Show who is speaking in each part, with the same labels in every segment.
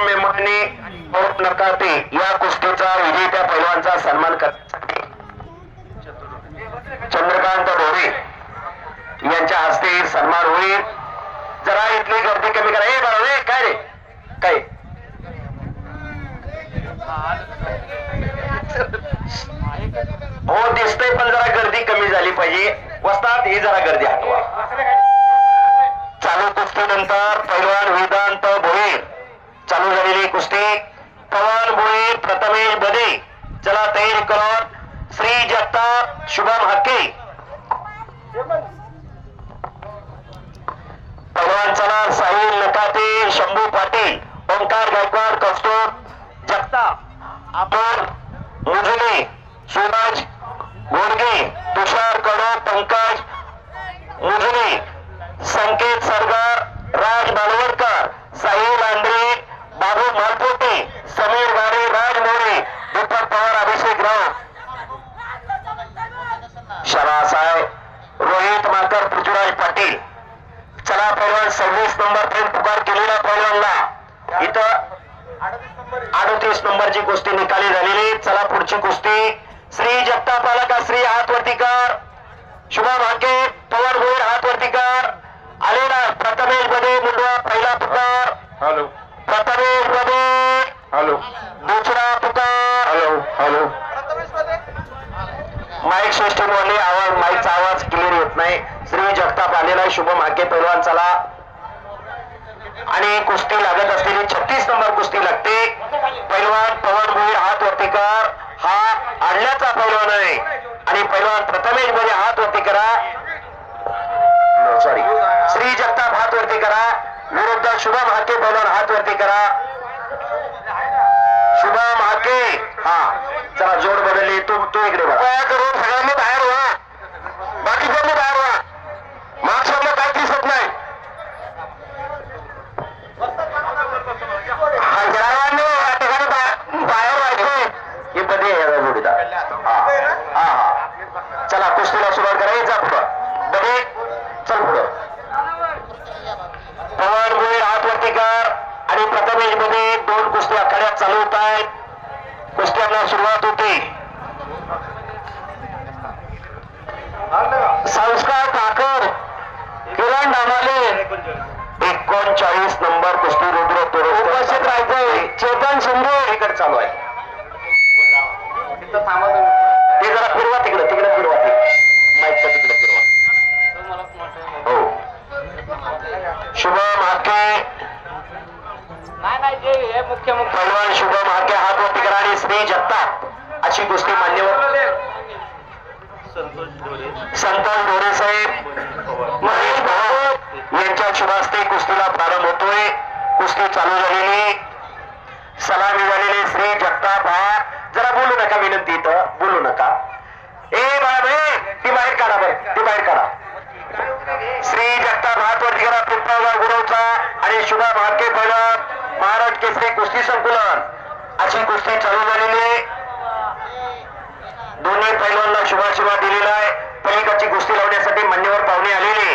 Speaker 1: मेहमानी नकाते या कुस्तीचा विजेत्या पैलवानचा सन्मान करण्यासाठी चंद्रकांत ढोरे यांच्या हस्ते सन्मान होईल. जरा इथली गर्दी कमी करा. हे बरोबर काय रे काय हो दिसतंय पण जरा गर्दी कमी झाली पाहिजे. वस्तात ही जरा गर्दी हटवा. चालू कुस्तीनंतर पैलवान वेदांत भोईर चालू झालेली कुस्ती पवन भोईर प्रथमेश बदे चला तयारी करून श्री जगताप शुभम हक्के पैलवान चला साहिल नकाते शंभू पाटील ओंकार गायकवाड कौस्तुभ जगताप आपण मुजुले सूरज गोडगे तुषार कडो पंकज मुजुले संकेत सरगार राज बालवडकर साहिल आंद्रे बाबू मालपोटे समीर गाडे राज मोरे दीपक पवार अभिषेक राव शरासाय रोहित माकर पृथ्वीराज पाटील चला पैलवान 26 नंबर पर्यंत पुकार केलेला पैलवानला इथं 38 नंबरची कुस्ती निकाली झालेली. चला पुढची कुस्ती श्री जगताप आला का श्री हातवर्तीकर शुभम हाके पवन भोईर हातवर्तीकर आलेला प्रथमेश बदे मुंडवा पहिला पुकार हॅलो प्रथमेश बदे हॅलो दुसरा पुकार हॅलो हॅलो माईक सिस्टम वाले आवाज माईकचा आवाज क्लिअर येत नाही. श्री जगताप आलेला शुभम हाके पैलवान चला आणि कुस्ती लागत असलेली 36 नंबर कुस्ती लागते. पैलवान पवन भोईर हातवर्तीकर हा आडल्याचा पैलवान आहे आणि पैलवान प्रथमेश बदे हातवरती करा सॉरी श्री जगताप हात वरती करा विरुद्ध शुभम हाके पैलवान हात वरती करा. शुभम हाके हा चला जोड बदलली. तू इकडे बघा करून सगळ्यांनी बाहेर व्हा. बाकीच्यांनी बाहेर व्हा. मार्क्समधलं काय दिसत नाही. सर्वांनी या ठिकाणी बाहेर व्हायचे हे बदे जोडीदार. हा हा हा चला कुस्तीला सुरुवात करायचा पुढं बदे चल पुढं. पवन भोईर हातवर्तीकर आणि प्रथमेश मध्ये 2 कुस्ती आखाड्यात चालू होत आहेत. कुस्त्यांना सुरुवात होते. संस्कार ठाकर किरण डामाले 39 नंबर कुस्ती रुद्र उपस्थित राहायचंय. चेतन शिंदे इकडे चालू आहे. ते जरा फिरवा तिकडे फिरवा माईकचा तिकडे फिरवा. हो शुभम हाके पैलवान शुभम हाके हातवरती करा आणि श्री जगताप अशी कुस्ती मान्यवर संतोष ढोरे साहेब महेश भाऊ यांच्या शुभास्ते कुस्तीला प्रारंभ होतोय. कुस्ती चालू झालेली सलामी झालेली श्री जगताप हा जरा बोलू नका विनंती इथं बोलू नका. ए बाबा ती बाहेर काढा बरं ती बाहेर काढा. श्री जगताप हातवरती करा पिंपळगाव गुरवचा आणि शुभम हाके पैलवान महाराज केसरी कुस्ती संकुलन अशी कुस्ती चालू झालेली. दोन्ही पैलवानला शुभाशिवा दिलेला आहे. पलीकडची कुस्ती लावण्यासाठी मान्यवर पाहुणे आलेले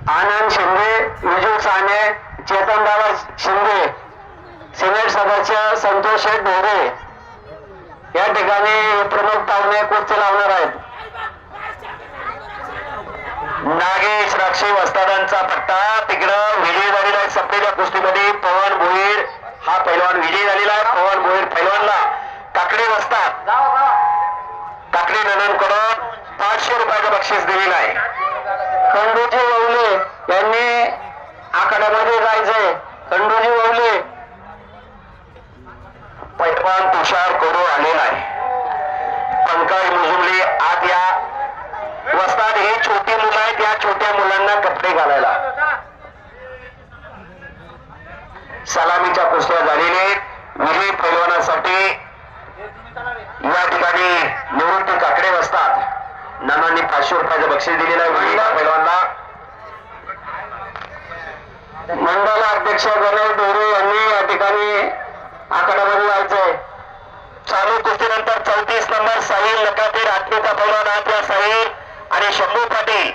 Speaker 1: आनंद शिंदे विजू साने चेतनदादा शिंदे सिनेट सदस्य संतोष शेठ ढोरे या ठिकाणी प्रमुख पाहुणे कुस्ती लावणार आहेत. नागेश राक्षी वस्तादांचा पट्टा तिकडं विजय झालेला आहे. संपलेल्या कुस्तीमध्ये पवन भोईर हा पैलवान विजय झालेला आहे. पवन भोईर पैलवानला काकडे वस्ताद काकडे नंदनकडून 500 रुपयाचं बक्षीस दिलेलं आहे. खंडूजी ववले यांनी आखाड्यामध्ये जायचंय. खंडूजी ववले पैलवान तुषार कडू आलेला आहे. पंकज मुजुमले आत या. वस्ताद हे छोटी मुलं आहेत. या छोट्या मुलांना कपडे घालायला सलामीच्या कुस्त्या झालेल्या आहेत. विजयी पैलवानासाठी या ठिकाणी निवृत्ती काकडे वस्ताद नानांनी 500 रुपयाचं बक्षीस दिलेलं आहे. विजयी पैलवानला मंडळ अध्यक्ष गणेश ढोरे यांनी या ठिकाणी आखाड्यामध्ये जायचंय. चालू नकाते रात्रीचा पैलवान आपल्या साहेब आणि शंभू पाटील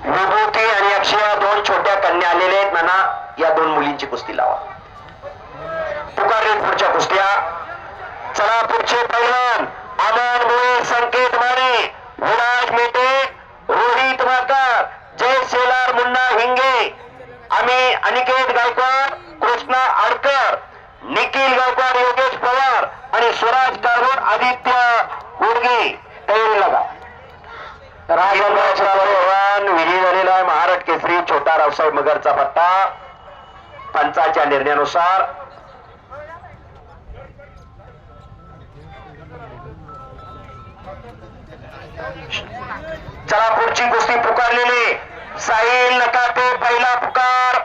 Speaker 1: विभूती आणि अक्षया दोन छोट्या कन्या आलेले आहेत. नाना या दोन मुलींची कुस्ती लावा. पुकारले पुढच्या कुस्त्या. चला पुढचे पैलवान अमन मुळे, संकेत माने, विराज मेटे, रोहित वाकर, जय शेलार, मुन्ना हिंगे, आम्ही अनिकेत गायकवाड, कृष्णा आडकर, निखिल गायकवाड, योगेश पवार आणि स्वराज कारवड, आदित्य उर्गे तयारी लागा. राजभवन विजयी झालेला आहे. महाराष्ट्र केसरी छोटा रावसाहेब मगरचा पट्टा पंचाच्या निर्णयानुसार. चला पुढची कुस्ती पुकारलेली. साहिल नकाते पहिला पुकार.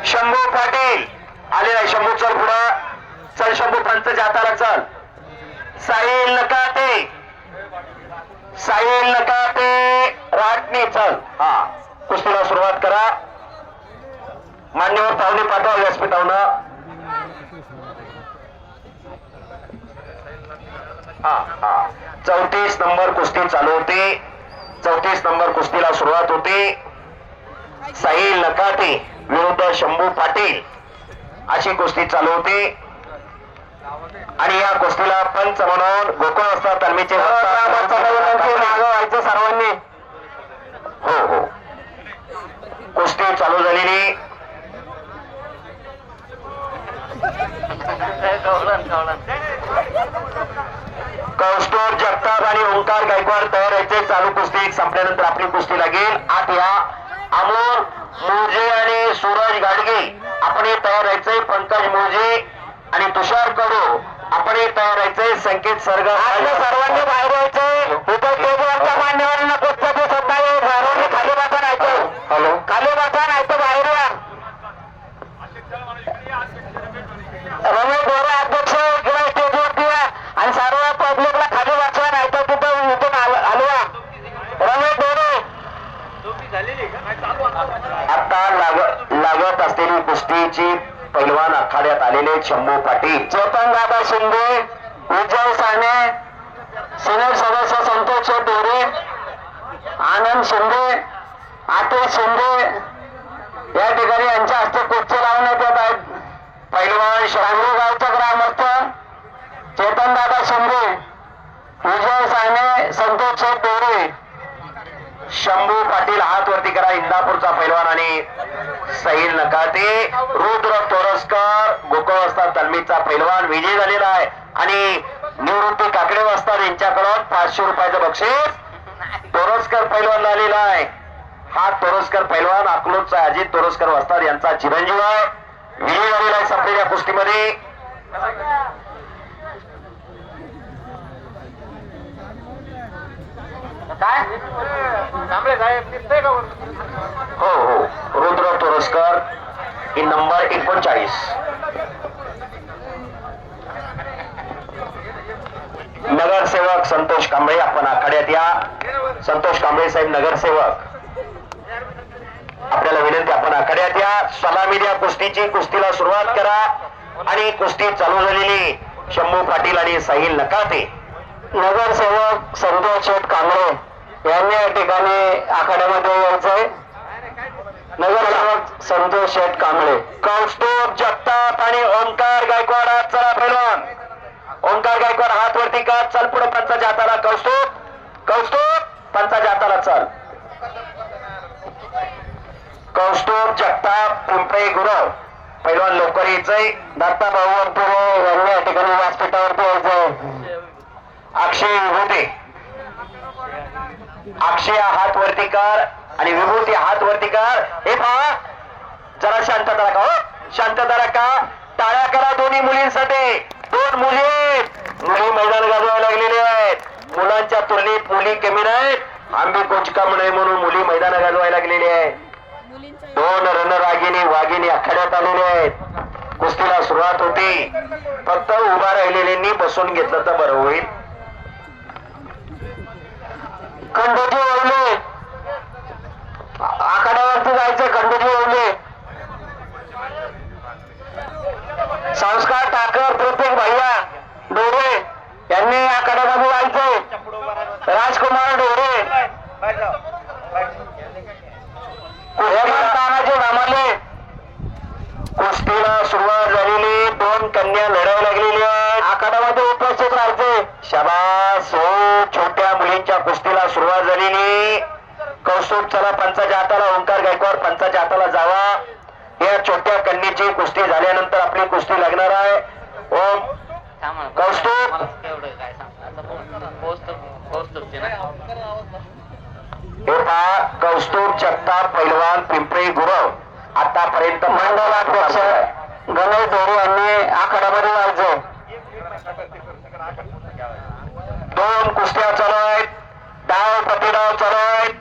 Speaker 1: शंभू पाटील आलेला आहे. शंभू चल पुढं चल. शंभू पंचच्या हाताला चल. साहिल नकाते, साहिल नकाते राटणी चल. हा कुस्तीला सुरुवात करा. मान्यवर पाहुणे पाठवा व्यासपीठावरनं. हा हा 34 नंबर कुस्ती चालू होते. 34 नंबर कुस्तीला सुरुवात होते. साहिल नकाते विरुद्ध शंभू पाटील अशी कुस्ती चालू होती. आणि या कुस्तीला पंच म्हणून गोकुळ असतात तालमीचे मागं व्हायचं सर्वांनी. हो हो कुस्ती चालू झालेली. कौस्तुभ जगताप आणि ओंकार गायकवाड तयार व्हायचे. चालू कुस्ती संपल्यानंतर आपली कुस्ती लागेल. आत या. अमोल मोजे आणि सूरज गाडगे आपण तयार व्हायचे. पंकज मोजे आणि तुषार कडू आपण तयार व्हायचे. संकेत सरगर सर्वांनी बाहेर व्हायचे. मान्यवरांना पुस्तके सर्वांनी खाली बसा नाही. हॅलो खाली बसा नाही तर बाहेर या. रमेश बोरा अध्यक्ष किंवा स्टेजवरती या आणि सर्व पब्लिकला खाली बसवा नाही तर तिथं इथून हलवा. रमेश बोरे आता लागत असलेली कुस्तीची पैलवान आखाड्यात आलेले शंभू पाटील, चेतन दादा शिंदे, विजय साने, सिनेट सदस्य संतोष डोरे, आनंद शिंदे, आतिश शिंदे या ठिकाणी यांच्या हस्ते कुस्ती लावण्यात येत आहेत. पैलवान शंभू गावचे ग्रामस्थ चेतन दादा शिंदे, विजय साने, संतोष डोरे, शंभू पाटील हात वरती करा. इंदापूरचा पैलवान आणि साहिल नकाते, रुद्र तोरसकर गोकुळ असतात तालमीचा पैलवान विजय झालेला आहे. आणि निवृत्ती काकडे वाजतात यांच्याकडून 500 रुपयाचं बक्षीस तोरसकर पैलवान आलेला आहे. हा तोरसकर पैलवान अकलूजचा अजित तोरसकर वाजतात यांचा चिरंजीव आहे. विजय झालेला आहे संपलेल्या कुस्तीमध्ये. हो हो रुद्र तोरसकर ही नंबर 39. नगरसेवक संतोष कांबळे आपण आखाड्यात या. संतोष कांबळे साहेब नगरसेवक आपल्याला विनंती आपण आखाड्यात या. सलामी द्या कुस्तीची. कुस्तीला सुरुवात करा. आणि कुस्ती चालू झालेली शंभू पाटील आणि साहिल नकाते. नगरसेवक संतोष कांबळे यांनी या ठिकाणी आखाड्यामध्ये यायचंय. नगरसेवक संतोष शेठ कांबळे, कौस्तुभ जगताप आणि ओंकार गायकवाड. चला पैलवान ओंकार गायकवाड हात वरती कर. चल पुढे पंचाच्या हाताला. कौस्तुभ पंचाच्या हाताला चल. कौस्तुभ जगताप पिंपळे गुरव पैलवान लवकर यायचंय. दत्ता भाऊ अंपुरे यांनी या ठिकाणी व्यासपीठावरती यायचंय. अक्षय विभूती, अक्षय हात वरती कर आणि विभूती हात वरती कर. हे पहा जरा शांतता राखा. हो शांतता राखा. टाळ्या करा दोन्ही मुलींसाठी. 2 मुली मैदान गाजवायला लागलेले आहेत. मुलांच्या तुलनेत मुली कमी नाहीत. आंबी कोचकाम नाही म्हणून मुली मैदान गाजवायला लागलेली आहेत. 2 रणरागिनी वाघिणी आखाड्यात आलेले आहेत. कुस्तीला सुरुवात होती. फक्त उभा राहिलेल्यांनी बसून घेतलं तर बरं होईल. खंडोजी ओवले आखाड्यावरती जायचं. खंडोजी ओवले, संस्कार ठाकर, प्रत्येक भैया कुस्तीला सुरुवात झालेली, 2 कन्या लढायला लागलेली आहेत. आखाड्यामध्ये उपस्थित राहायचे. शाबास हो, छोट्या मुलींच्या कुस्तीला सुरुवात झालेली. कौस्तुभ चला पंचाच्या हाताला, ओंकार गायकवाड पंचाच्या हाताला जावा. या छोट्या कन्येची कुस्ती झाल्यानंतर आपली कुस्ती लागणार आहे. ओम कौस्तुभ हे पहा, कौस्तुभ जगताप पैलवान पिंपरी गुरव आतापर्यंत मंडळाध्यक्ष गणेश दोरे यांनी आखाड्यामध्ये जायचं. 2 कुस्त्या चालू आहेत, डाव प्रतिडाव चालू आहेत.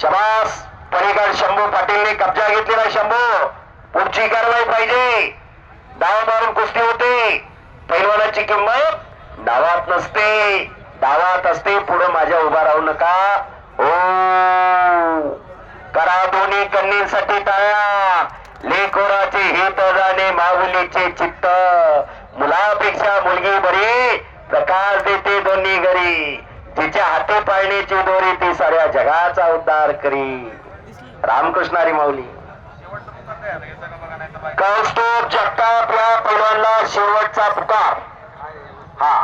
Speaker 1: शबास, पलीकड शंभू पाटीलने कब्जा घेतलेला. शंभू, पुढची कारवाई पाहिजे. डाव मारून कुस्ती होते. पैलवानाची किंमत डावात नसते, डावात असते. पुढे माझ्या उभा राहू नका. ओ करा दोन्ही कन्नींसाठी टाळ्या. लेकोराचे हित जाणे माऊलीचे चित्त. मुलापेक्षा मुलगी बरी, प्रकाश देते दोन्ही घरी. तिच्या हाती पाळण्याची दोरी, ती साऱ्या जगाचा उद्धार करी. रामकृष्ण हरी माऊली. कौस्तुभ जगताप या पैलवानला शेवटचा पुकार. हा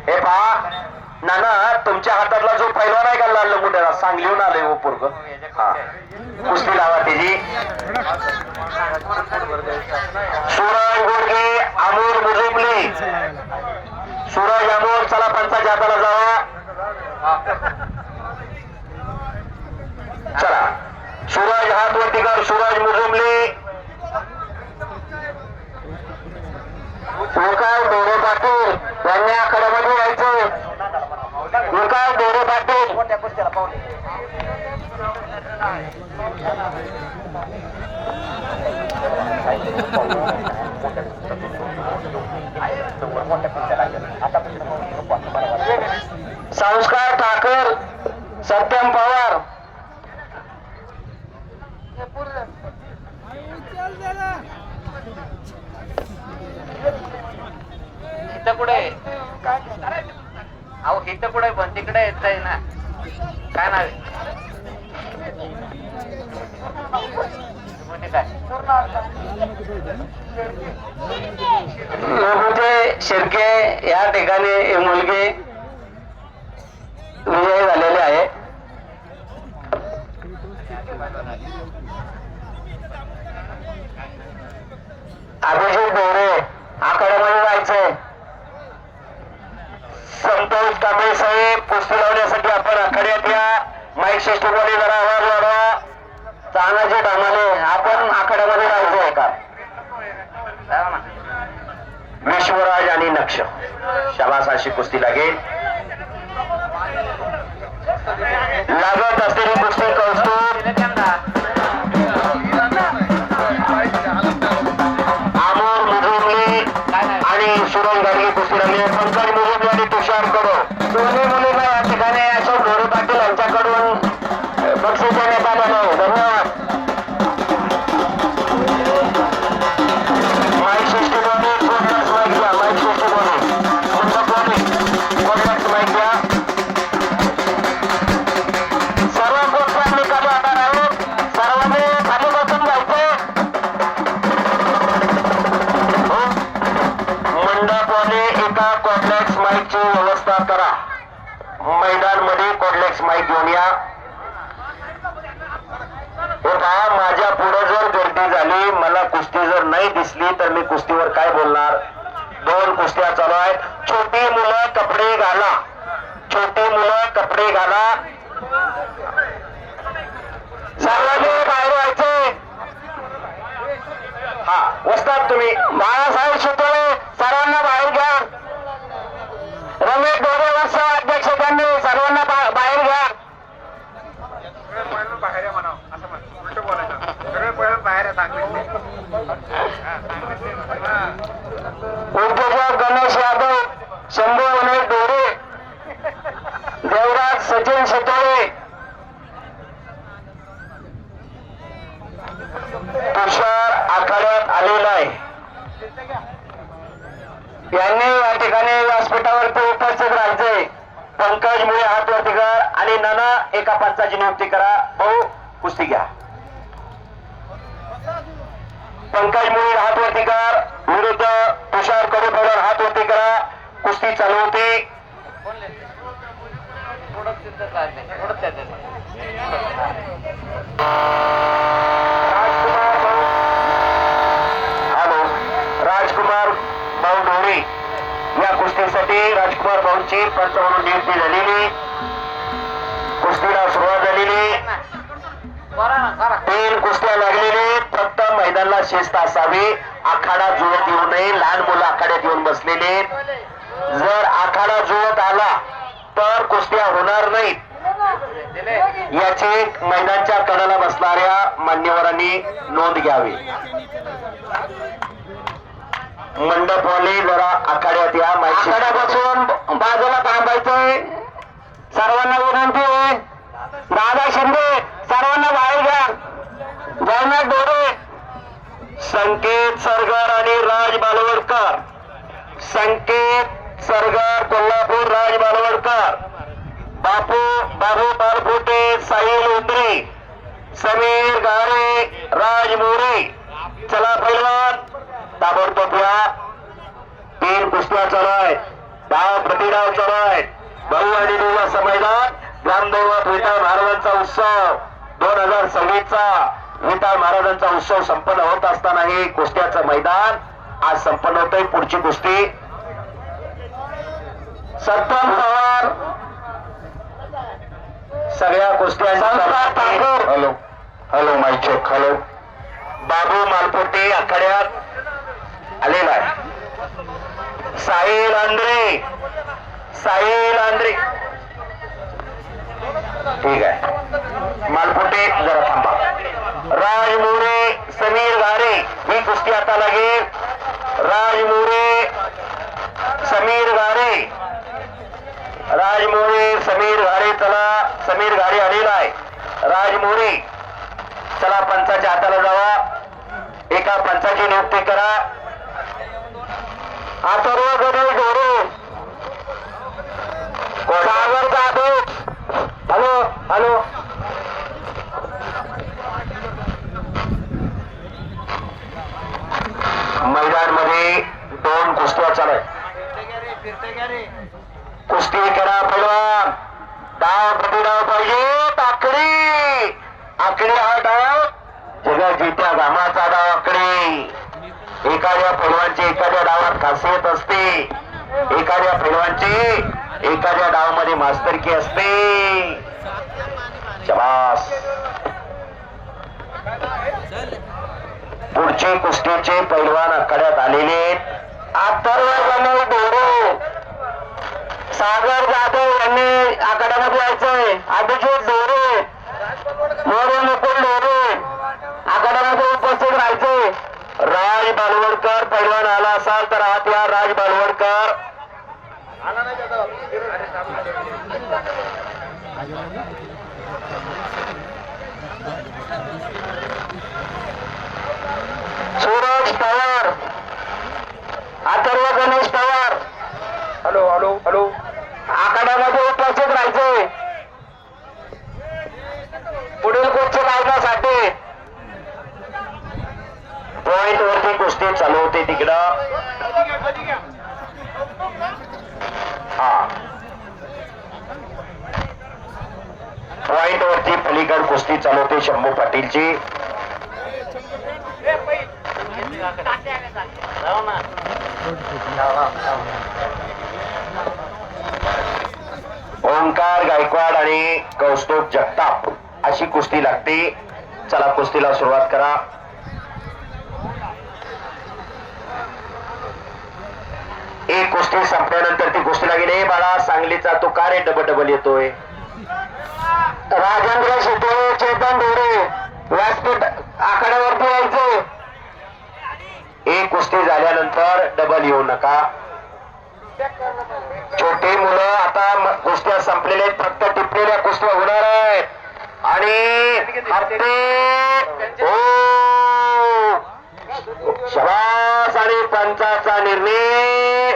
Speaker 1: हे पहा नाना, तुमच्या हातातला जो पैलवान आहे का लाल लंगुट्याला, सांगलीहून आलोय हो पोरग. हा कुस्ती लावा त्याची. सूरज गोडगे, अमोल मुजुमले. सूरज अमोल चला पंचाच्या हाताला जावा. चला सूरज हात वरती कर. सूरज मुजुमले. विकास दोरे पाटील यांनी आखाड्यामध्ये यायचं. विकास दोरे पाटील. संस्कार ठाकर, सत्यम पवार.
Speaker 2: इथं कुठे अहो, इथं कुठे पण तिकडे येत आहे ना. काय नाव आहे काय?
Speaker 1: शिर्के या ठिकाणी मुलगी विजयी झालेले आहे. अभिजित दोरे आखाड्यामध्ये जायचंय. संतोष कांबळे साहेब कुस्ती लावण्यासाठी आपण आखाड्यात या. माईक सिस्टममध्ये जरा आवाज वाढवा. तानाजी डामाले आपण आखाड्यामध्ये जायचंय का? विश्वराज आणि नक्ष. शाबास, अशी कुस्ती लागेल. लागत असलेली कुस्ती कौस्तुभ अमोल मुजुमले आणि सुरज गाडगे कुस्ती लागली. पंकज मुजुमले आणि तुषार कडो दोन्ही मुलींना या ठिकाणी अशोक ढोरे पाटील यांच्याकडून बक्षीस देण्यात आलेलं आहे. धन्यवाद. माईक सिस्टममध्ये कोणताच माईक घ्या. माईक सिस्टममध्ये मंडपमध्ये कोणताच माईक घ्या. सर्व कोणत्या निकाली आधार आहेत. सर्वांनी खाली बसून जायचे. मंडपमध्ये एका कॉम्प्लेक्स माईकची व्यवस्था करा. मैदानमध्ये कॉम्प्लेक्स माईक घेऊन या. हे पहा, माझ्या पुढे जर गर्दी झाली, मला कुस्ती जर नाही दिसली तर मी कुस्तीवर काय बोलणार. 2 कुस्त्या चालू आहेत. छोटी मुलं कपडे घाला. छोटी मुलं कपडे घाला. सर्वांनी बाहेर व्हायचे. हा वस्ताद तुम्ही बाळासाहेब सुतळे सर्वांना बाहेर घ्या. रमेश दोरे वत्स अध्यक्ष त्यांनी सर्वांना बाहेर घ्या.
Speaker 3: बाहेर म्हणा असं म्हण, उलट बोलायचं. सगळे पहिलं बाहेर सांगितले.
Speaker 1: उद्योजक गणेश यादव, शंभू गणेश दोरे, देवराज सचिन शितोळे, तुषार आखाड्यात आलेला आहे. यांनी या ठिकाणी व्यासपीठावरती उपस्थित राहायचे. पंकज मुळे हात वरती कर आणि नाना एका पंचाची नियुक्ती करा. भाऊ कुस्ती घ्या. पंकज मुळी हात वरती कर विरुद्ध तुषार कडे पडवर हात वरती करा. कुस्ती चालू होते. राजकुमार भाऊ हॅलो राजकुमार भाऊ ढोरे या कुस्तीसाठी राजकुमार भाऊंची पंच म्हणून नियुक्ती झालेली. कुस्तीला सुरुवात झालेली. 3 कुस्त्या लागलेले. फक्त मैदानाला शिस्त असावी. आखाडा जुळत येऊ नये. लहान मुलं आखाड्यात येऊन बसलेले. जर आखाडा जुळत आला तर कुस्त्या होणार नाहीत याची मैदानच्या कडाला बसणाऱ्या मान्यवरांनी नोंद घ्यावी. मंडपवाले जरा आखाड्यात या. आखाड्यापासून बाजूला थांबायचंय. सर्वांना विनंती आहे. दादा शिंदे सर्वांना बाहेर घ्या. जयनाथ डोरे संकेत सरगार आणि राज बालवडकर. संकेत सरगार कोल्हापूर राज बालवडकर. बापू बालफोटे साहिल उंद्रे समीर गारे राज मोरे. चला पैलवान ताबडतोब या. 3 कुस्त्या चालू आहेत. डाव प्रतिडाव चालू आहेत. भाऊ आणि दिवस मैदान ग्रामदैवत विठाळ महाराजांचा उत्सव 2026 चा विठाळ महाराजांचा उत्सव संपन्न होत असताना हे कुस्त्याचं मैदान आज संपन्न होतंय. पुढची कुस्ती सत्तम पवार सगळ्या कुस्त्या. Hello hello mic check. Hello Babu Malpote आखाड्यात आलेला आहे. साहिल आंद्रे ठीक आहे. मालपोटे जरा थांबा. राज मोरे समीर गारे ही कुस्ती आता लागेल. राज मोरे समीर गारे समीर गारे. चला समीर गारे आलेला आहे. राज मोरे चला पंचाच्या हाताला जावा. एका पंचाची नियुक्ती करा. अथर्व गणेश ढोरे सागर जाधव. हॅलो हॅलो मैदान मध्ये 2 कुस्त्या चालू आहेत. कुस्ती करा पैलवान. डाव प्रतिडाव पाहिजे. आकडे हा डाव जगाजीच्या घामाचा डाव. आकडे एखाद्या पैलवानची एखाद्या डावात खासियत असते. एखाद्या पैलवानची एखाद्या डावामध्ये मास्तरकी असते. शाबास. पुढचे कुस्तीचे पैलवान आखाड्यात आलेले. अथर्व गणेश ढोरे सागर जाधव यांनी आखाड्यामध्ये यायचंय. अभिजित ढोरे मोरे मुकुल ढोरे आखाड्यामध्ये उपस्थित राहायचे. राज बालवडकर पैलवान आला असाल तर हात या. Raj Balwadkar Suraj Pawar Atharva Ganesh Pawar
Speaker 3: hello hello hello
Speaker 1: आखाड्यामध्ये उपस्थित राहायचे. पुढील कुस्ती लावण्यासाठी पॉइंट वरती कुस्ती चालू होते तिकडं. हा पॉइंट वरती पलीकड कुस्ती चालू होते शंभू पाटीलची. ओंकार गायकवाड आणि कौस्तुभ जगताप अशी कुस्ती लागते. चला कुस्तीला सुरुवात करा. एक कुस्ती संपल्यानंतर ती कुस्तीला गेली. बाळा सांगलीचा तो का रे डबल येतोय. राजेंद्र शितोळे चेतन ढोरे व्यासपीठ आखाड्यावरती यायचे. एक कुस्ती झाल्यानंतर डबल येऊ नका. छोटे मुलं आता कुस्त्या संपलेल्या आहेत. फक्त टिपलेल्या कुस्त्या होणार आहेत. आणि शबास आणि पंचाचा निर्णय.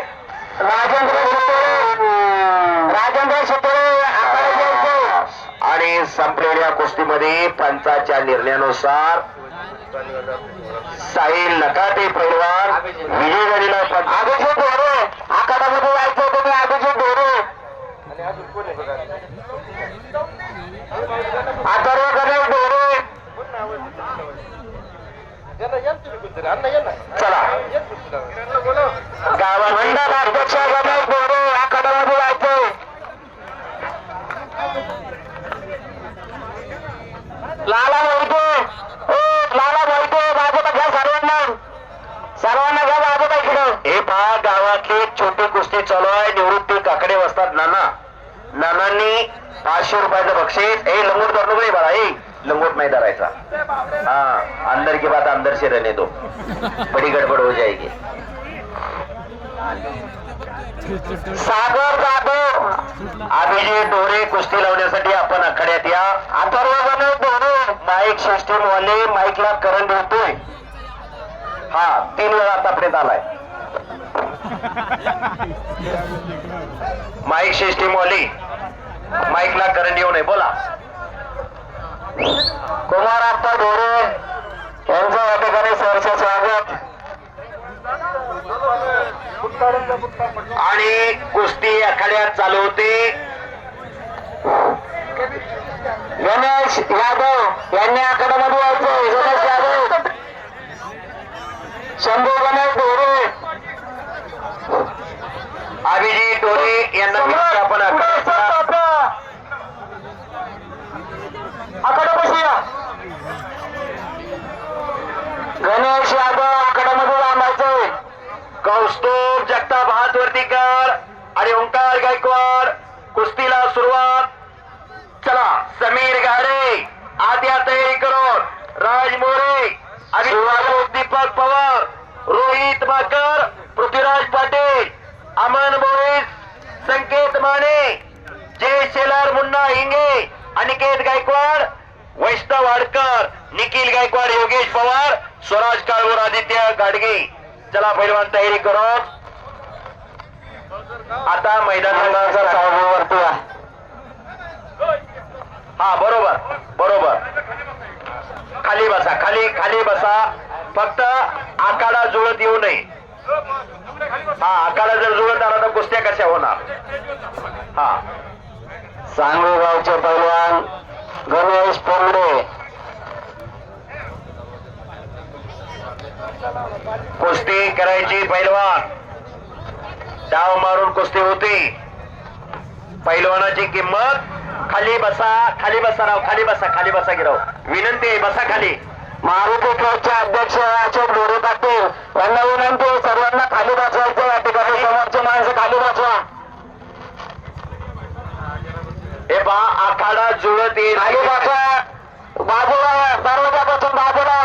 Speaker 1: राजेंद्र शितोळे आणि संपलेल्या कुस्तीमध्ये पंचाच्या निर्णयानुसार साहिल नकाटे पैलवान विजय झालेला अभिजित ढोरे आखाड्यामध्ये जायचं तुम्ही अभिजित ढोरे अथर्व गणेश ढोरे चला गावात मंडळ अध्यक्ष गणेश ढोरे आखाड्यामध्ये जायचंय लाला मोहिते लाला मोहिते बाजूला घ्या सर्वांना घ्या बाजूला इकडे हे पहा गावातली एक छोटी कुस्ती चालू आहे निवृत्ती काकडे बसतात नानांनी 500 रुपयाचं बक्षीस हे लंगोट धरणू नाही बघा हे लंगोट नाही धरायचा हाँ अंदर की बात अंदर से रहने दो बड़ी गड़बड़ हो जाएगी सागर जाधव अभिजित ढोरे कुस्ती लावण्यासाठी आपण आखाड्यात या अथर्व गणेश ढोरे माईक सिस्टीम वाले माईकला करंट होतोय हा 3 वेळा तापण्यात आलाय माईक सिस्टीम वाली माईकला करंट येऊ नये बोला कुमार आप्पा ढोरे यांचं या ठिकाणी सहर्ष स्वागत आणि कुस्ती आखाड्यात चालू होते गणेश यादव यांनी आखाड्यामध्ये यायचं गणेश यादव शंभू गणेश ढोरे अभिजित ढोरे यांना आपण आखाड्यापाशी या गणेश यादव आखाड्यामध्ये थांबायचंय कौस्तुभ जगताप हात वरती कर आणि ओंकार गायकवाड कुस्तीला सुरुवात चला समीर गाडे आद्या तयारी करून राज मोरे अभिषेक दीपक पवार रोहित माकर पृथ्वीराज पाटील अमन बोईस संकेत माने जय शेलार मुन्ना हिंगे अनिकेत गायकवाड वैष्णव वाडकर निखिल गायकवाड योगेश पवार स्वराज काळभोर आदित्य गाडगे चला पैलवान तयारी करो आता मैदानाचा सावरती हा बरोबर खाली बसा खाली बसा फक्त आखाडा जुळत येऊ नये हा आखाडा जर जुळत आला तर कुस्त्या कशा होणार हा सांगवी गावचे पैलवान गणेश पोंगडे कुस्ती करायची पैलवान डाव मारून कुस्ती होती पैलवानाची किंमत खाली बसा राव खाली बसा गिराव विनंती आहे बसा खाली मारुती क्लबचे अध्यक्ष अशोक ढोरे पाटील यांना विनंती आहे सर्वांना खाली बसवायचं या ठिकाणी समोरचे माणसं खाली बसवा हे पहा आखाडा जुळत येईल खाली बसवा बाजूला दरवाजापासून बाजूला